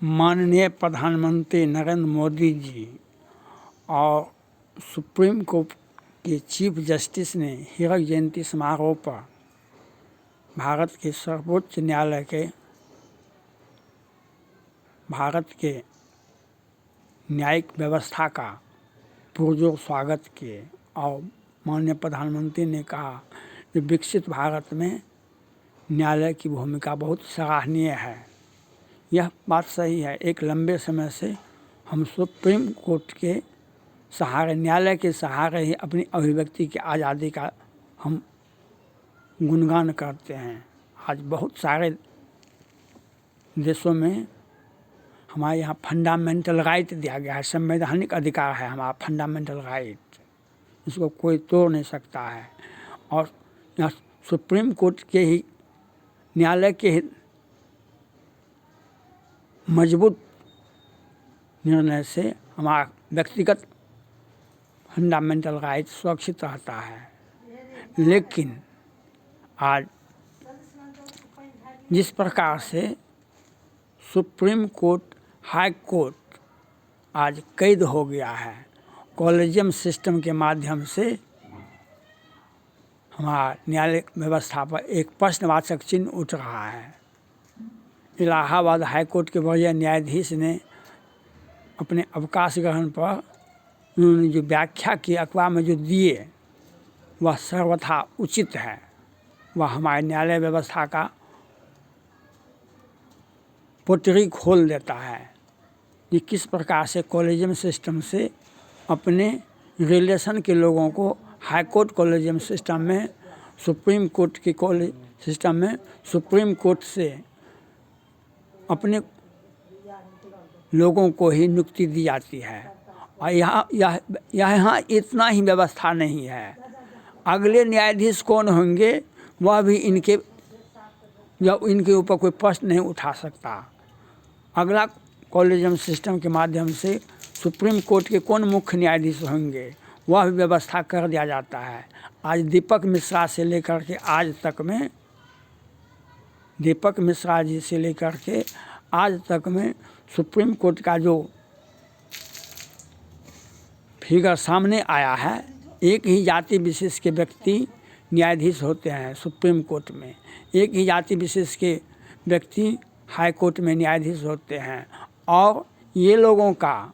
माननीय प्रधानमंत्री नरेंद्र मोदी जी और सुप्रीम कोर्ट के चीफ जस्टिस ने हीरक जयंती समारोह पर भारत के सर्वोच्च न्यायालय के भारत के न्यायिक व्यवस्था का पुरजोर स्वागत किए और माननीय प्रधानमंत्री ने कहा कि विकसित भारत में न्यायालय की भूमिका बहुत सराहनीय है। यह बात सही है। एक लंबे समय से हम सुप्रीम कोर्ट के सहारे, न्यायालय के सहारे ही अपनी अभिव्यक्ति की आज़ादी का हम गुणगान करते हैं। आज बहुत सारे देशों में हमारे यहाँ फंडामेंटल राइट दिया गया है, संवैधानिक अधिकार है हमारा फंडामेंटल राइट, इसको कोई तोड़ नहीं सकता है। और यहाँ सुप्रीम कोर्ट के ही न्यायालय के ही मजबूत निर्णय से हमारा व्यक्तिगत फंडामेंटल राइट सुरक्षित रहता है। लेकिन आज जिस प्रकार से सुप्रीम कोर्ट, हाई कोर्ट आज कैद हो गया है, कॉलेजियम सिस्टम के माध्यम से हमारा न्यायालयिक व्यवस्था पर एक प्रश्नवाचक चिन्ह उठ रहा है। इलाहाबाद हाई कोर्ट के वरीय न्यायाधीश ने अपने अवकाश ग्रहण पर उन्होंने जो व्याख्या की, अखबार में जो दिए, वह सर्वथा उचित है। वह हमारे न्यायालय व्यवस्था का पोटरी खोल देता है कि किस प्रकार से कॉलेजियम सिस्टम से अपने रिलेशन के लोगों को हाई कोर्ट कॉलेजियम सिस्टम में, सुप्रीम कोर्ट के कॉलेज सिस्टम में सुप्रीम कोर्ट से अपने लोगों को ही नियुक्ति दी जाती है। और यहाँ इतना ही व्यवस्था नहीं है। अगले न्यायाधीश कौन होंगे वह भी इनके ऊपर कोई प्रश्न नहीं उठा सकता। अगला कॉलेजियम सिस्टम के माध्यम से सुप्रीम कोर्ट के कौन मुख्य न्यायाधीश होंगे वह भी व्यवस्था कर दिया जाता है। आज दीपक मिश्रा से लेकर के आज तक में, दीपक मिश्रा जी से लेकर के आज तक में सुप्रीम कोर्ट का जो फिगर सामने आया है, एक ही जाति विशेष के व्यक्ति न्यायाधीश होते हैं सुप्रीम कोर्ट में, एक ही जाति विशेष के व्यक्ति हाई कोर्ट में न्यायाधीश होते हैं। और ये लोगों का,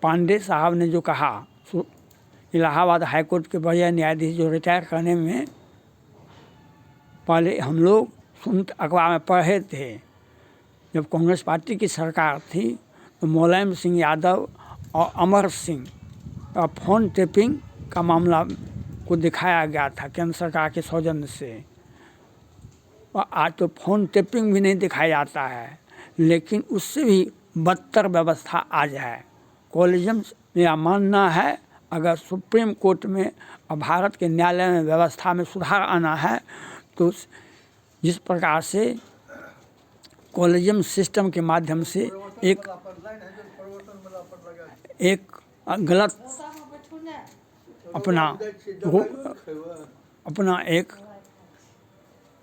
पांडे साहब ने जो कहा, इलाहाबाद हाई कोर्ट के वरीय न्यायाधीश जो रिटायर करने में पहले हम लोग अखबार में पढ़े थे, जब कांग्रेस पार्टी की सरकार थी तो मुलायम सिंह यादव और अमर सिंह का फ़ोन टेपिंग का मामला को दिखाया गया था केंद्र सरकार के सौजन्य से। और आज तो फ़ोन टेपिंग भी नहीं दिखाया जाता है। लेकिन उससे भी बदतर व्यवस्था आज है। कॉलेजियम मेरा मानना है, अगर सुप्रीम कोर्ट में और भारत के न्यायालय में व्यवस्था में सुधार आना है तो जिस प्रकार से कॉलेजियम सिस्टम के माध्यम से एक गलत अपना एक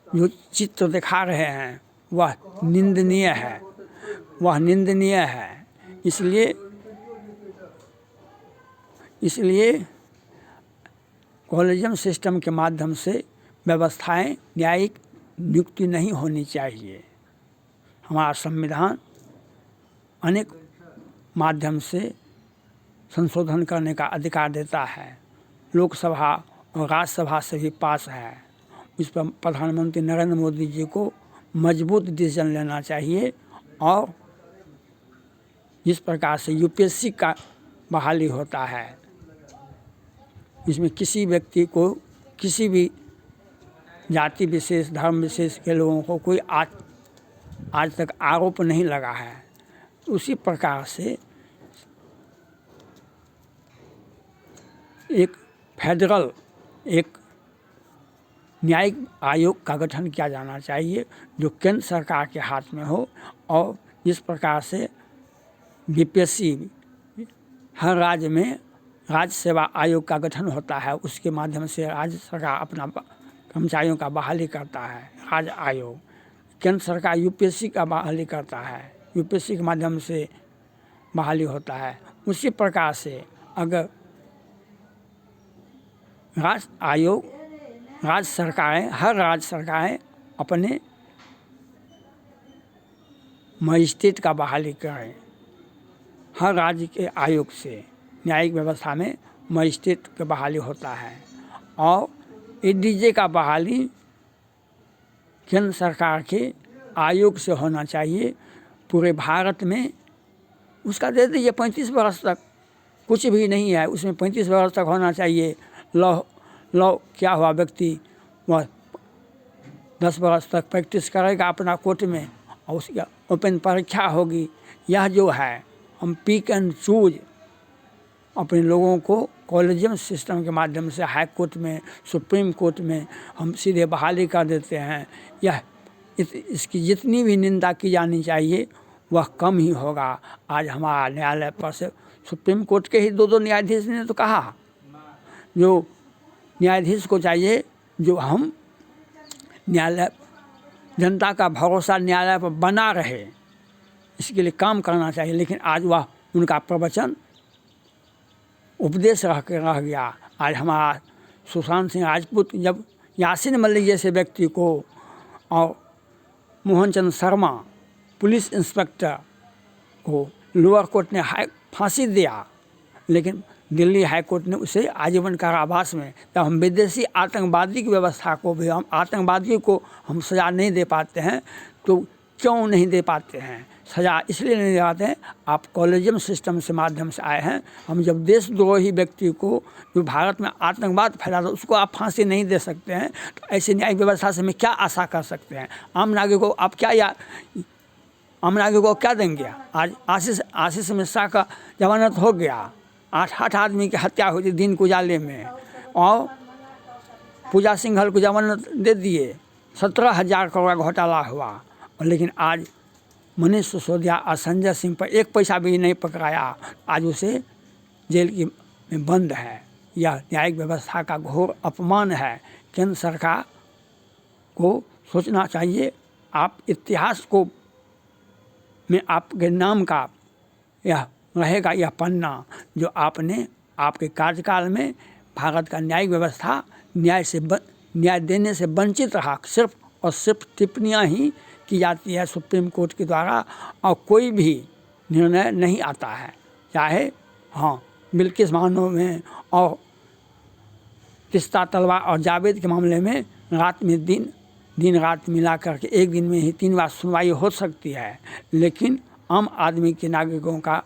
जो चित्र दिखा रहे हैं वह निंदनीय है, वह निंदनीय है। इसलिए कॉलेजियम सिस्टम के माध्यम से व्यवस्थाएं न्यायिक नियुक्ति नहीं होनी चाहिए। हमारा संविधान अनेक माध्यम से संशोधन करने का अधिकार देता है। लोकसभा और राज्यसभा से भी पास है। इस पर प्रधानमंत्री नरेंद्र मोदी जी को मजबूत डिसीजन लेना चाहिए। और जिस प्रकार से यूपीएससी का बहाली होता है, इसमें किसी व्यक्ति को, किसी भी जाति विशेष, धर्म विशेष के लोगों को कोई आज तक आरोप नहीं लगा है। उसी प्रकार से एक फेडरल, एक न्यायिक आयोग का गठन किया जाना चाहिए जो केंद्र सरकार के हाथ में हो। और जिस प्रकार से बीपीएससी हर राज्य में राज्य सेवा आयोग का गठन होता है, उसके माध्यम से राज्य सरकार अपना कर्मचारियों का बहाली करता है। राज्य आयोग केंद्र सरकार यूपीएससी का बहाली करता है, यूपीएससी के माध्यम से बहाली होता है। उसी प्रकार से अगर राज्य आयोग, राज्य सरकारें, हर राज्य सरकारें अपने मजिस्ट्रेट का बहाली करें। हर राज्य के आयोग से न्यायिक व्यवस्था में मजिस्ट्रेट का बहाली होता है। और एडीजे का बहाली केंद्र सरकार के आयोग से होना चाहिए। पूरे भारत में उसका दे दीजिए 35 वर्ष तक, कुछ भी नहीं है उसमें, 35 वर्ष तक होना चाहिए। लॉ क्या हुआ, व्यक्ति वह 10 वर्ष तक प्रैक्टिस करेगा अपना कोर्ट में और उसकी ओपन परीक्षा होगी। यह जो है हम पिक एंड चूज अपने लोगों को कॉलेजियम सिस्टम के माध्यम से हाई कोर्ट में, सुप्रीम कोर्ट में हम सीधे बहाली कर देते हैं। यह इसकी जितनी भी निंदा की जानी चाहिए वह कम ही होगा। आज हमारा न्यायालय पर से सुप्रीम कोर्ट के ही 2 न्यायाधीश ने तो कहा, जो न्यायाधीश को चाहिए जो हम न्यायालय, जनता का भरोसा न्यायालय पर बना रहे, इसके लिए काम करना चाहिए। लेकिन आज वह उनका प्रवचन उपदेश रह गया। आज हमारा सुशांत सिंह राजपूत जब यासीन मलिक जैसे व्यक्ति को और मोहन चंद शर्मा पुलिस इंस्पेक्टर को लोअर कोर्ट ने फांसी दिया, लेकिन दिल्ली हाई कोर्ट ने उसे आजीवन कारावास में, तब हम विदेशी आतंकवादी की व्यवस्था को भी, हम आतंकवादियों को हम सज़ा नहीं दे पाते हैं। तो क्यों नहीं दे पाते हैं सज़ा? इसलिए नहीं दे पाते हैं, आप कॉलेजियम सिस्टम से माध्यम से आए हैं। हम जब देशद्रोही व्यक्ति को जो भारत में आतंकवाद फैलाता उसको आप फांसी नहीं दे सकते हैं, तो ऐसी न्यायिक व्यवस्था से हमें क्या आशा कर सकते हैं? आम नागरिक को आप क्या आम नागरिक को क्या देंगे? आज आशीष मिश्रा का जमानत हो गया, 8 आदमी की हत्या हुई थी दिन उजाले में, और पूजा सिंघल को जमानत दे दिए, 17,000 करोड़ घोटाला हुआ। और लेकिन आज मनीष सिसोदिया और संजय सिंह पर 1 पैसा भी नहीं पकड़ाया, आज उसे जेल में बंद है। यह न्यायिक व्यवस्था का घोर अपमान है। केंद्र सरकार को सोचना चाहिए। आप इतिहास को में आपके नाम का यह रहेगा, यह पन्ना जो आपने आपके कार्यकाल में भारत का न्यायिक व्यवस्था न्याय देने से वंचित रहा। सिर्फ और सिर्फ टिप्पणियाँ ही की जाती है सुप्रीम कोर्ट के द्वारा, और कोई भी निर्णय नहीं आता है। चाहे बिल्किस बानो में और तिस्ता तलवार और जावेद के मामले में रात में दिन रात मिला करके एक दिन में ही 3 बार सुनवाई हो सकती है, लेकिन आम आदमी के नागरिकों का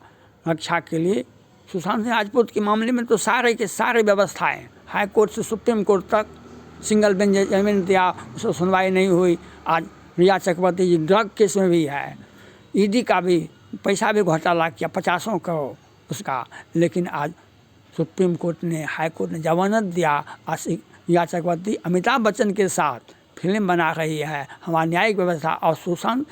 रक्षा के लिए सुशांत सिंह राजपूत के मामले में तो सारे के सारे व्यवस्थाएं, हाई कोर्ट से सुप्रीम कोर्ट तक सिंगल बेंच जजमेंट दिया, उसको सुनवाई नहीं हुई। आज रिया चक्रवर्ती जी ड्रग केस में भी है, ईडी का भी पैसा भी घोटाला किया 50 करोड़ उसका, लेकिन आज सुप्रीम कोर्ट ने, हाई कोर्ट ने जमानत दिया। आज रिया चक्रवर्ती अमिताभ बच्चन के साथ फिल्म बना रही है। हमारा न्यायिक व्यवस्था और सुशांत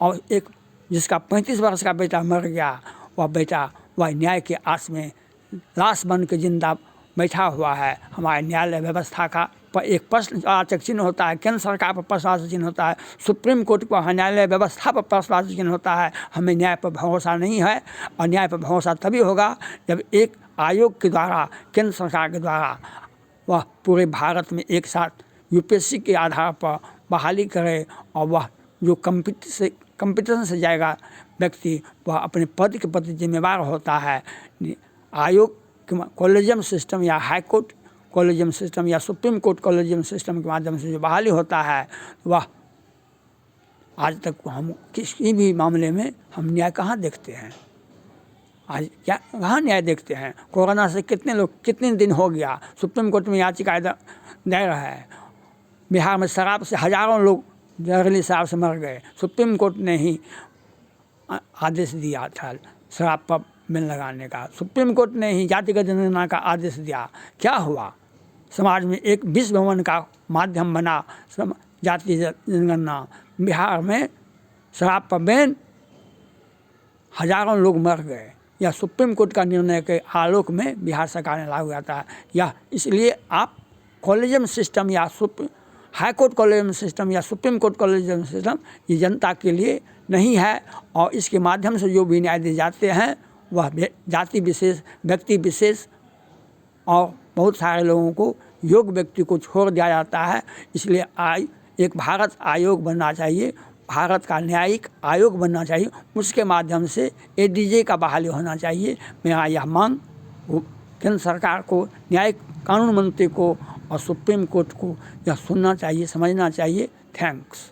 और एक जिसका 35 वर्ष का बेटा मर गया, वह बेटा वह न्याय के आस में लाश बन के जिंदा बैठा हुआ है। हमारे न्यायालय व्यवस्था का पर एक प्रश्नवाचक चिन्ह होता है, केंद्र सरकार पर प्रश्नवाचक चिन्ह होता है, सुप्रीम कोर्ट पर न्यायालय व्यवस्था पर प्रश्नवाचक चिन्ह होता है। हमें न्याय पर भरोसा नहीं है, और न्याय पर भरोसा तभी होगा जब एक आयोग के द्वारा, केंद्र सरकार के द्वारा वह पूरे भारत में एक साथ यूपीएससी के आधार पर बहाली करे, और वह जो कंपटीशन से जाएगा व्यक्ति वह अपने पद के प्रति जिम्मेवार होता है। आयोग कॉलेजियम सिस्टम या हाई कोर्ट कॉलेजियम सिस्टम या सुप्रीम कोर्ट कॉलेजियम सिस्टम के माध्यम से जो बहाली होता है, वह आज तक हम किसी भी मामले में हम न्याय कहाँ देखते हैं? आज क्या कहाँ न्याय देखते हैं? कोरोना से कितने दिन हो गया, सुप्रीम कोर्ट में याचिका दायर है। बिहार में शराब से हज़ारों लोग जहरीली शराब से मर गए, सुप्रीम कोर्ट ने ही आदेश दिया था शराब पर बैन लगाने का, सुप्रीम कोर्ट ने ही जातिगत जनगणना का आदेश दिया। क्या हुआ? समाज में एक विश्व भवन का माध्यम बना जाति जनगणना। बिहार में शराब पर बैन, हज़ारों लोग मर गए। यह सुप्रीम कोर्ट का निर्णय के आलोक में बिहार सरकार ने लागू किया था। यह इसलिए आप कॉलेजियम सिस्टम या हाई कोर्ट कॉलेजियम सिस्टम या सुप्रीम कोर्ट कॉलेजियम सिस्टम ये जनता के लिए नहीं है, और इसके माध्यम से जो भी न्याय दिए जाते हैं वह जाति विशेष, व्यक्ति विशेष और बहुत सारे लोगों को, योग्य व्यक्ति को छोड़ दिया जाता है। इसलिए एक भारत आयोग बनना चाहिए, भारत का न्यायिक आयोग बनना चाहिए, उसके माध्यम से एडीजे का बहाली होना चाहिए। मेरा यह मांग केंद्र सरकार को, न्यायिक कानून मंत्री को और सुप्रीम कोर्ट को यह सुनना चाहिए, समझना चाहिए। थैंक्स।